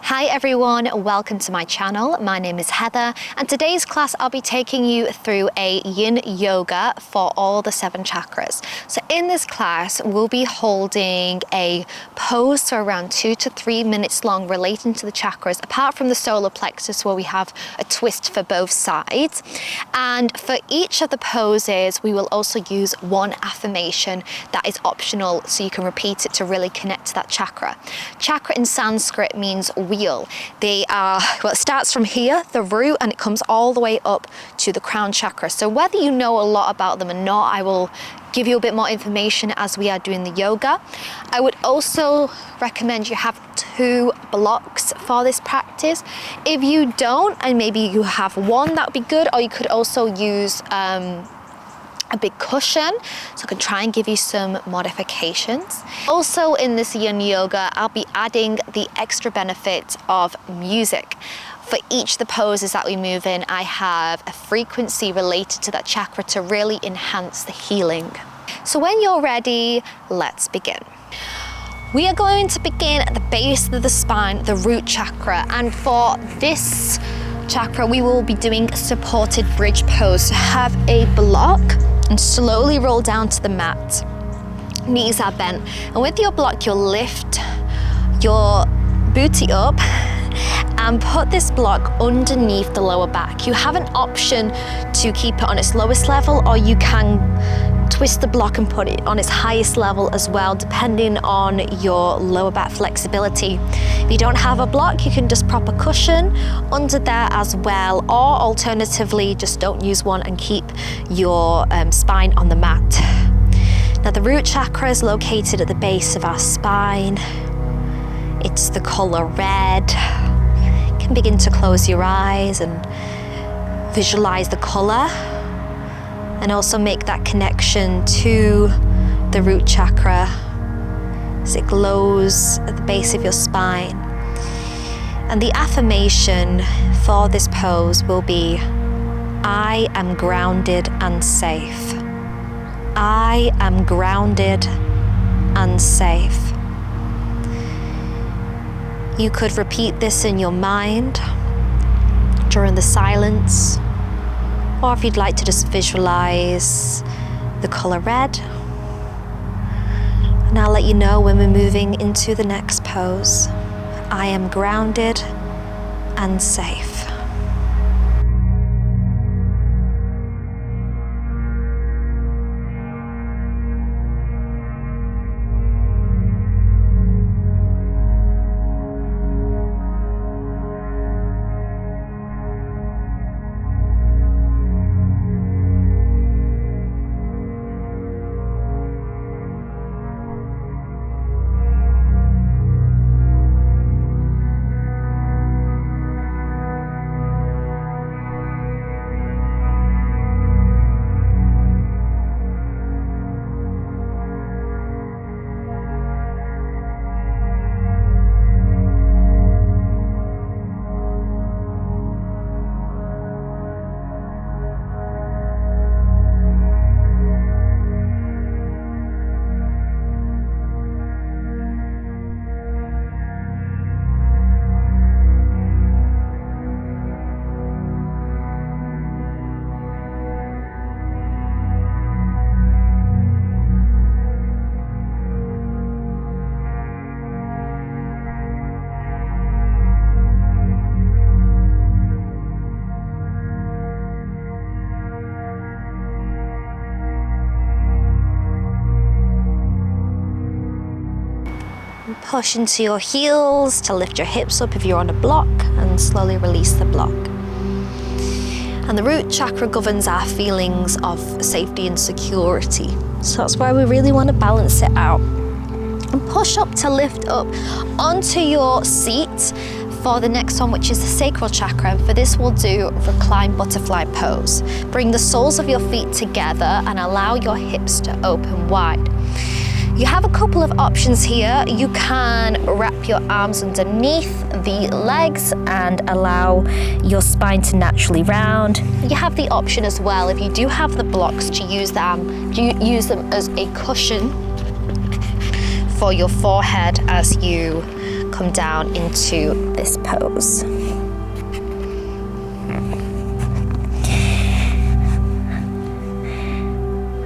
Hi everyone, welcome to my channel. My name is Heather, and today's class I'll be taking you through a yin yoga for all the 7 chakras. So in this class we'll be holding a pose for around 2 to 3 minutes long relating to the chakras, apart from the solar plexus where we have a twist for both sides. And for each of the poses we will also use one affirmation that is optional, so you can repeat it to really connect to that chakra. Chakra in Sanskrit means wheel. They are, well, it starts from here, the root, and it comes all the way up to the crown chakra. So whether you know a lot about them or not, I will give you a bit more information as we are doing the yoga. I would also recommend you have 2 blocks for this practice. If you don't, and maybe you have one, that would be good, or you could also use a big cushion, so I can try and give you some modifications. Also in this yin yoga, I'll be adding the extra benefit of music. For each of the poses that we move in, I have a frequency related to that chakra to really enhance the healing. So when you're ready, let's begin. We are going to begin at the base of the spine, the root chakra, and for this chakra we will be doing a supported bridge pose. So have a block and slowly roll down to the mat. Knees are bent, and with your block you'll lift your booty up and put this block underneath the lower back. You have an option to keep it on its lowest level, or you can twist the block and put it on its highest level as well, depending on your lower back flexibility. If you don't have a block, you can just prop a cushion under there as well, or alternatively just don't use one and keep your spine on the mat. Now the root chakra is located at the base of our spine. It's the color red. You can begin to close your eyes and visualize the color, and also make that connection to the root chakra as it glows at the base of your spine. And the affirmation for this pose will be, I am grounded and safe. I am grounded and safe. You could repeat this in your mind during the silence, or if you'd like to just visualize the color red. And I'll let you know when we're moving into the next pose. I am grounded and safe. Push into your heels to lift your hips up if you're on a block, and slowly release the block. And the root chakra governs our feelings of safety and security. So that's why we really want to balance it out. And push up to lift up onto your seat for the next one, which is the sacral chakra. And for this we'll do reclined butterfly pose. Bring the soles of your feet together and allow your hips to open wide. You have a couple of options here. You can wrap your arms underneath the legs and allow your spine to naturally round. You have the option as well, if you do have the blocks, to use them as a cushion for your forehead as you come down into this pose.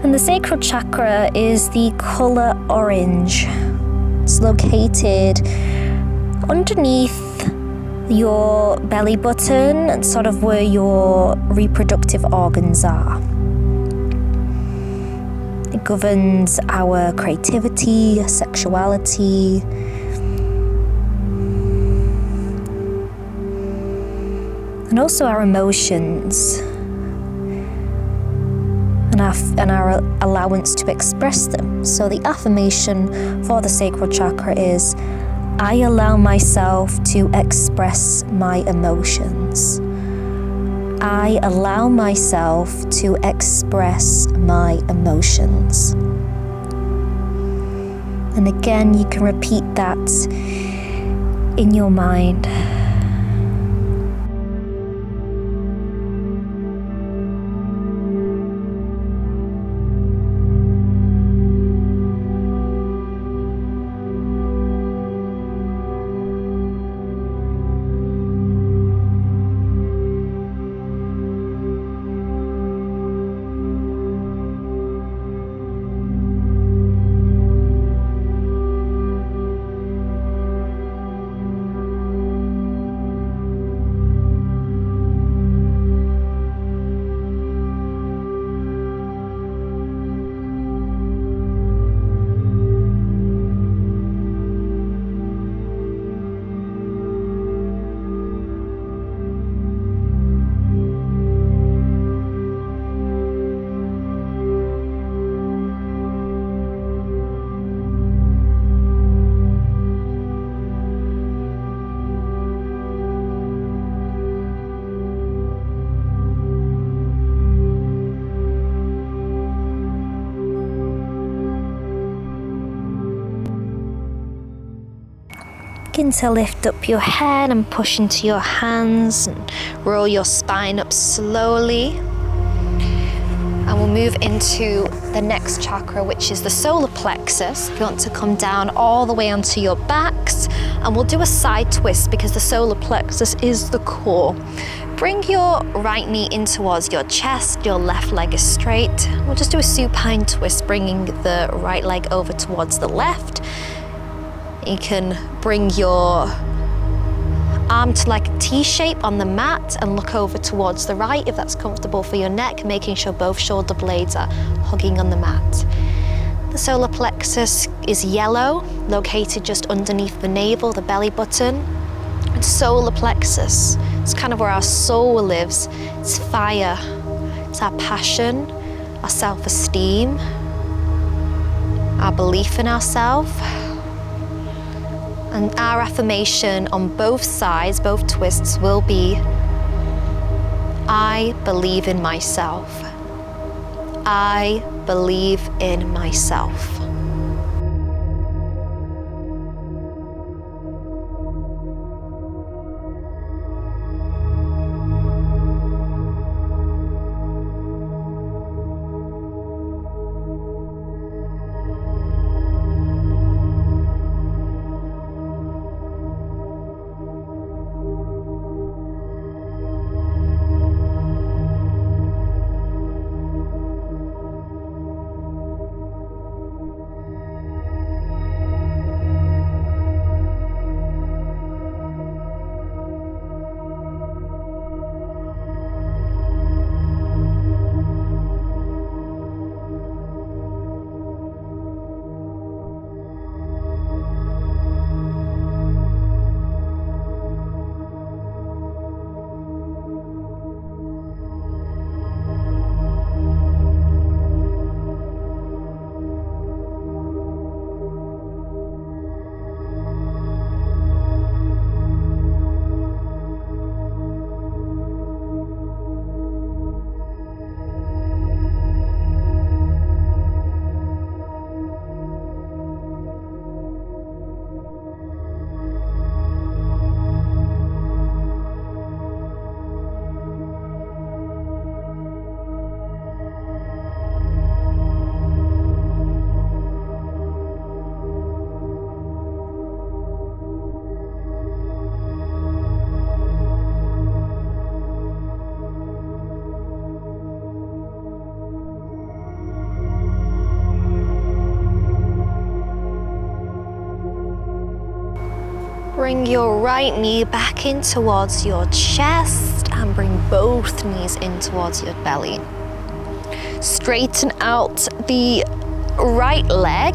And the sacral chakra is the color orange. It's located underneath your belly button, sort of where your reproductive organs are. It governs our creativity, sexuality, and also our emotions, and our allowance to express them. So the affirmation for the sacral chakra is, I allow myself to express my emotions. I allow myself to express my emotions. And again, you can repeat that in your mind. Begin to lift up your head and push into your hands and roll your spine up slowly. And we'll move into the next chakra, which is the solar plexus. If you want to come down all the way onto your backs, and we'll do a side twist because the solar plexus is the core. Bring your right knee in towards your chest, your left leg is straight. We'll just do a supine twist, bringing the right leg over towards the left. You can bring your arm to like a T shape on the mat and look over towards the right if that's comfortable for your neck, making sure both shoulder blades are hugging on the mat. The solar plexus is yellow, located just underneath the navel, the belly button. It's solar plexus. It's kind of where our soul lives. It's fire. It's our passion, our self-esteem, our belief in ourselves. And our affirmation on both sides, both twists, will be, I believe in myself. I believe in myself. bring your right knee back in towards your chest and bring both knees in towards your belly. Straighten out the right leg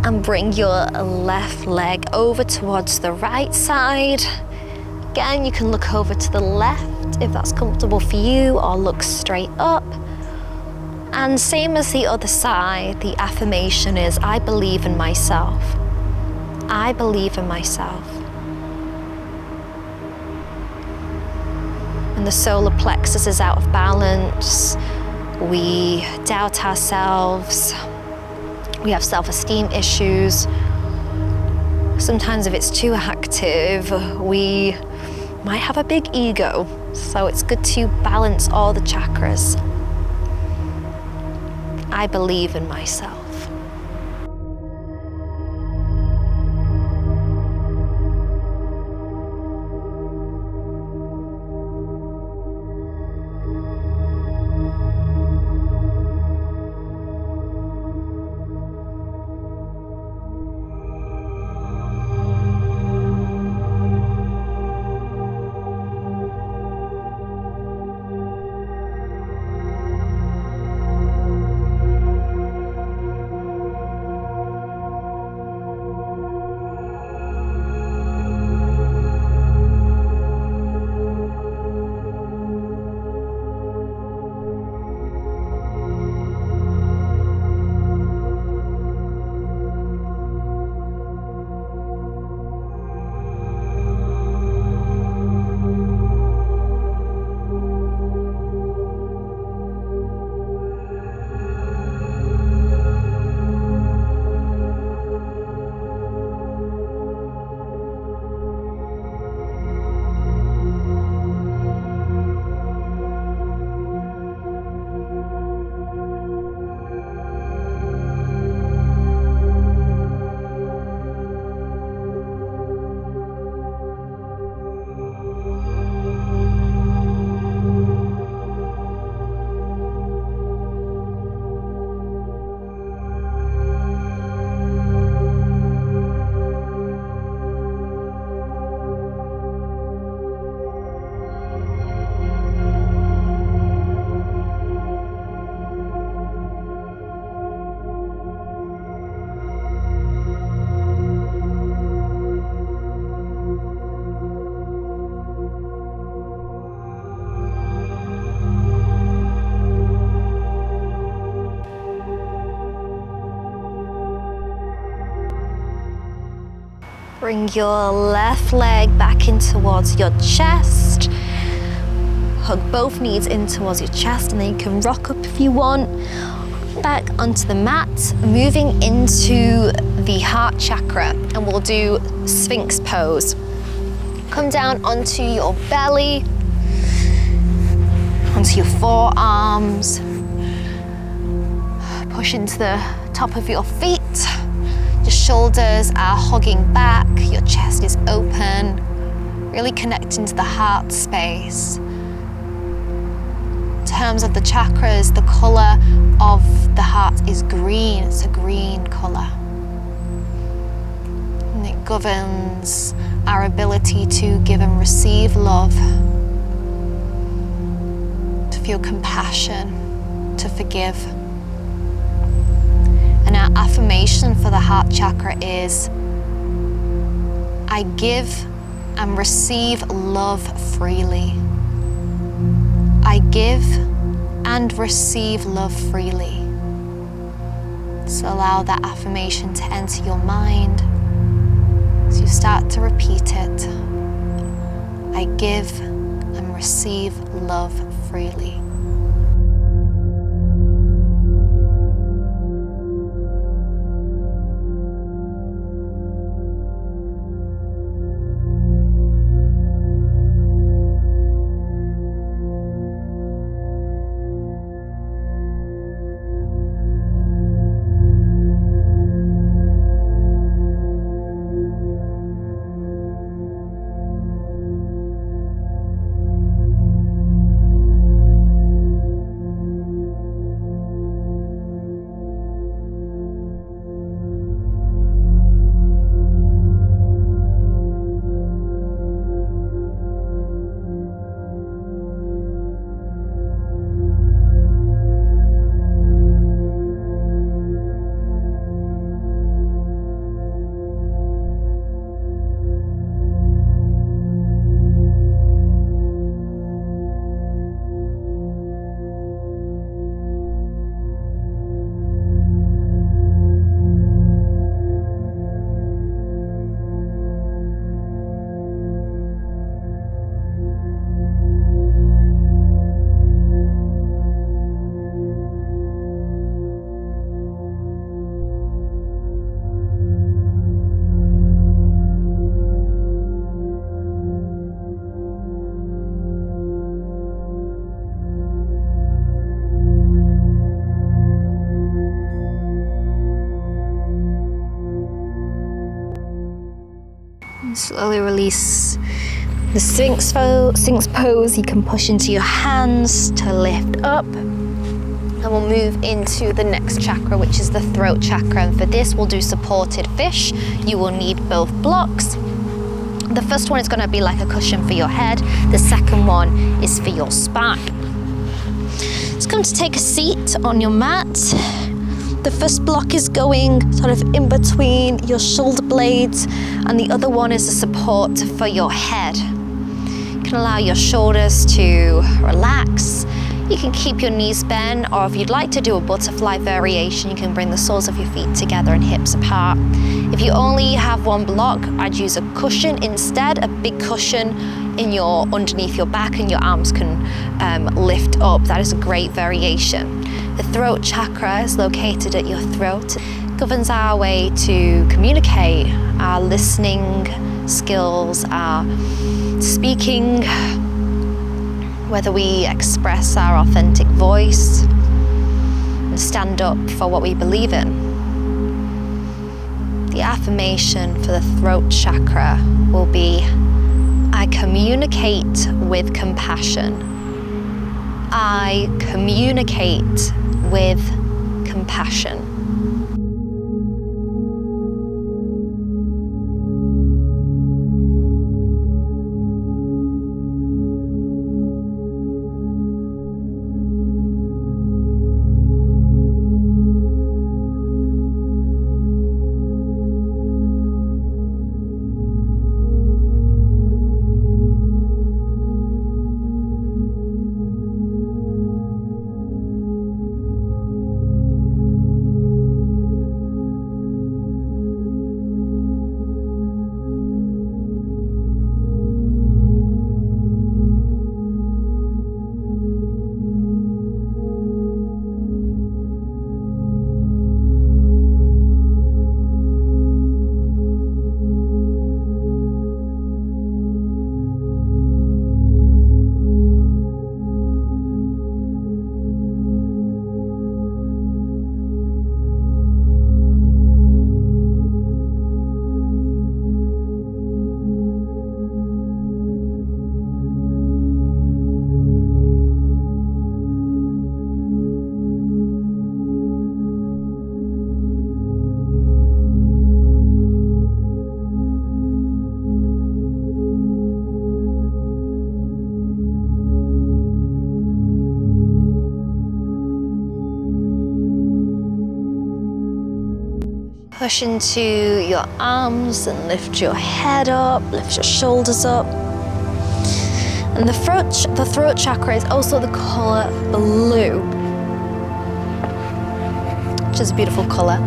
and bring your left leg over towards the right side. Again, you can look over to the left if that's comfortable for you, or look straight up. And same as the other side, the affirmation is, I believe in myself. I believe in myself. When the solar plexus is out of balance, we doubt ourselves, we have self-esteem issues. Sometimes if it's too active, we might have a big ego. So it's good to balance all the chakras. I believe in myself. Bring your left leg back in towards your chest. Hug both knees in towards your chest, and then you can rock up if you want. Back onto the mat, moving into the heart chakra, and we'll do Sphinx pose. Come down onto your belly, onto your forearms. Push into the top of your feet. Your shoulders are hugging back, your chest is open, really connecting to the heart space. In terms of the chakras, the color of the heart is green. It's a green color. And it governs our ability to give and receive love, to feel compassion, to forgive. And our affirmation for the heart chakra is, I give and receive love freely. I give and receive love freely. So allow that affirmation to enter your mind as you start to repeat it. I give and receive love freely. Slowly release the Sphinx pose. You can push into your hands to lift up. And we'll move into the next chakra, which is the throat chakra. And for this, we'll do supported fish. You will need both blocks. The first one is going to be like a cushion for your head. The second one is for your spine. It's going to take a seat on your mat. The first block is going sort of in between your shoulder blades, and the other one is a support for your head. You can allow your shoulders to relax. You can keep your knees bent, or if you'd like to do a butterfly variation, you can bring the soles of your feet together and hips apart. If you only have one block, I'd use a cushion instead, a big cushion underneath your back, and your arms can lift up. That is a great variation. The throat chakra is located at your throat. It governs our way to communicate, our listening skills, our speaking, whether we express our authentic voice and stand up for what we believe in. The affirmation for the throat chakra will be, I communicate with compassion. I communicate with compassion. Push into your arms and lift your head up, lift your shoulders up. And the throat chakra is also the color blue, which is a beautiful color.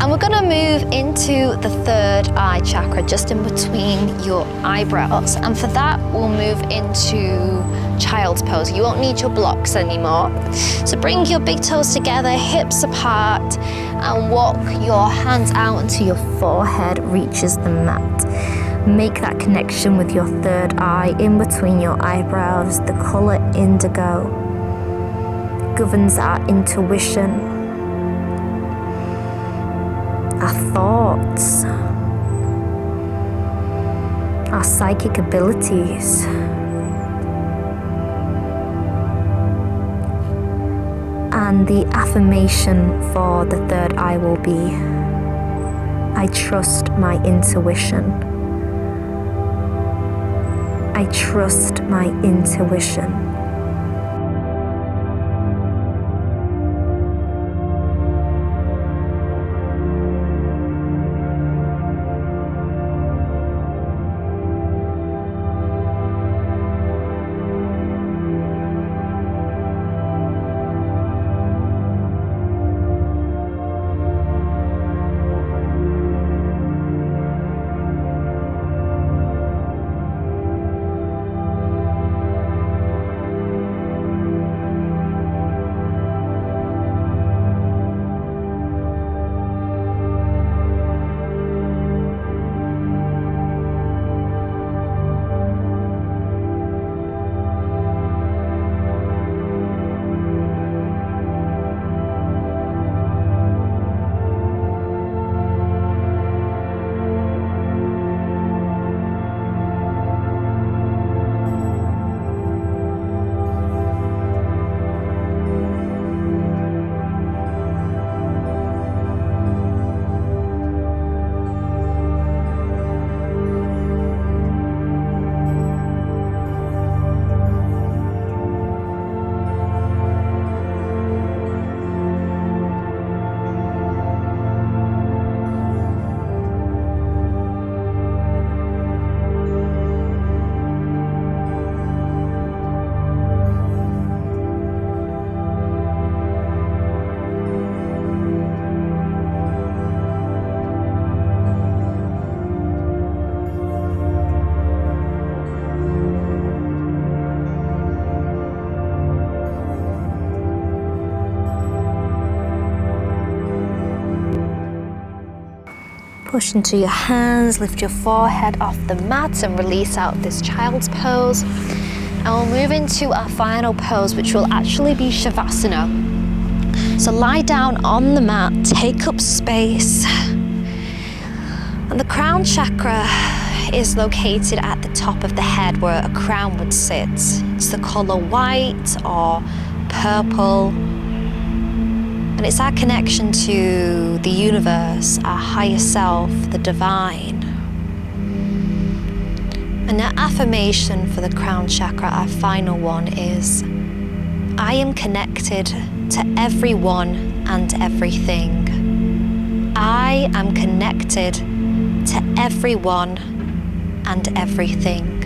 And we're gonna move into the third eye chakra, just in between your eyebrows. And for that, we'll move into child's pose. You won't need your blocks anymore. So bring your big toes together, hips apart, and walk your hands out until your forehead reaches the mat. Make that connection with your third eye in between your eyebrows. The color indigo governs our intuition, our thoughts, our psychic abilities. And the affirmation for the third eye will be, I trust my intuition. I trust my intuition. Push into your hands, lift your forehead off the mat and release out this child's pose. And we'll move into our final pose, which will actually be Shavasana. So lie down on the mat, take up space. And the crown chakra is located at the top of the head where a crown would sit. It's the color white or purple. And it's our connection to the universe, our higher self, the divine. And our affirmation for the crown chakra, our final one, is I am connected to everyone and everything. I am connected to everyone and everything.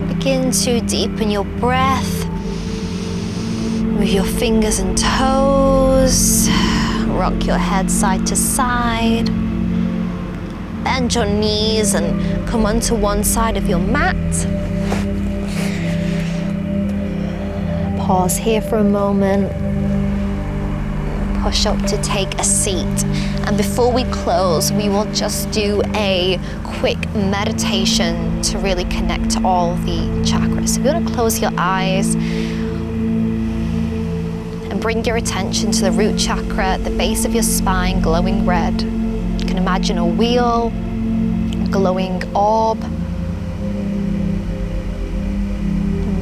Begin to deepen your breath. Move your fingers and toes. Rock your head side to side. Bend your knees and come onto one side of your mat. Pause here for a moment. Push up to take a seat. And before we close, we will just do a quick meditation to really connect to all the chakras. So you're going to close your eyes and bring your attention to the root chakra at the base of your spine, glowing red. You can imagine a wheel, a glowing orb.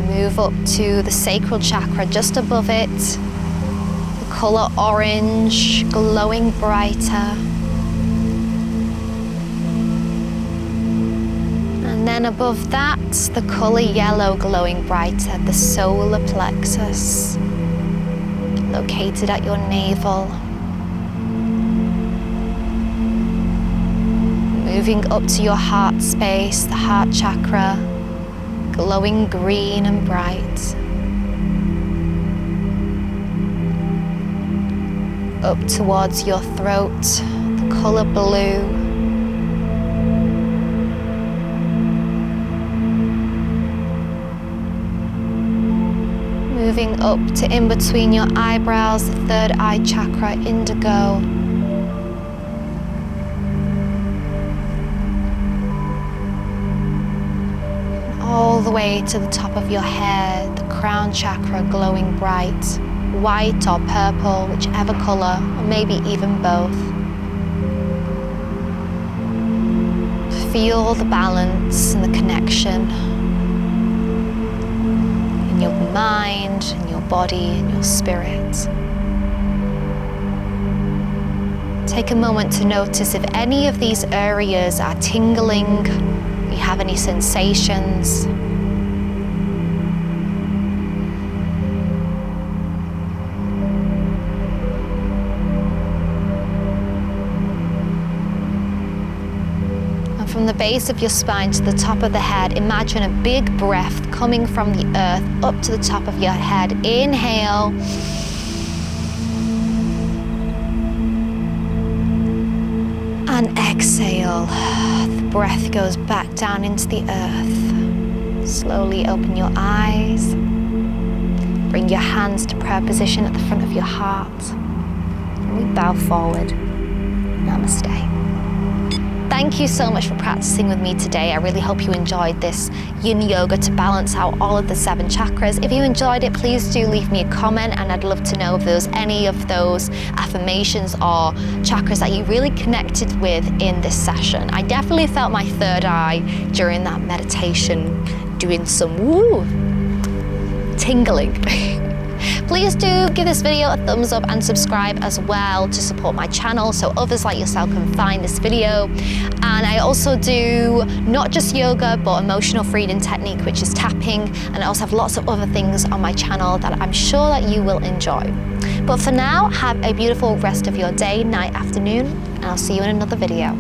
Move up to the sacral chakra just above it. The color orange, glowing brighter. And then above that, the color yellow, glowing brighter, the solar plexus, located at your navel. Moving up to your heart space, the heart chakra, glowing green and bright. Up towards your throat, the color blue. Moving up to in between your eyebrows, the third eye chakra, indigo. All the way to the top of your head, the crown chakra, glowing bright, white or purple, whichever color, or maybe even both. Feel the balance and the connection. your mind, in your body, in your spirit. Take a moment to notice if any of these areas are tingling, if you have any sensations. From the base of your spine to the top of the head, imagine a big breath coming from the earth up to the top of your head. Inhale. And exhale. The breath goes back down into the earth. Slowly open your eyes. Bring your hands to prayer position at the front of your heart. And we bow forward. Namaste. Thank you so much for practicing with me today. I really hope you enjoyed this yin yoga to balance out all of the 7 chakras. If you enjoyed it, please do leave me a comment, and I'd love to know if there's any of those affirmations or chakras that you really connected with in this session. I definitely felt my third eye during that meditation doing some tingling. Please do give this video a thumbs up and subscribe as well to support my channel so others like yourself can find this video. And I also do not just yoga, but emotional freedom technique, which is tapping. And I also have lots of other things on my channel that I'm sure that you will enjoy. But for now, have a beautiful rest of your day, night, afternoon, and I'll see you in another video.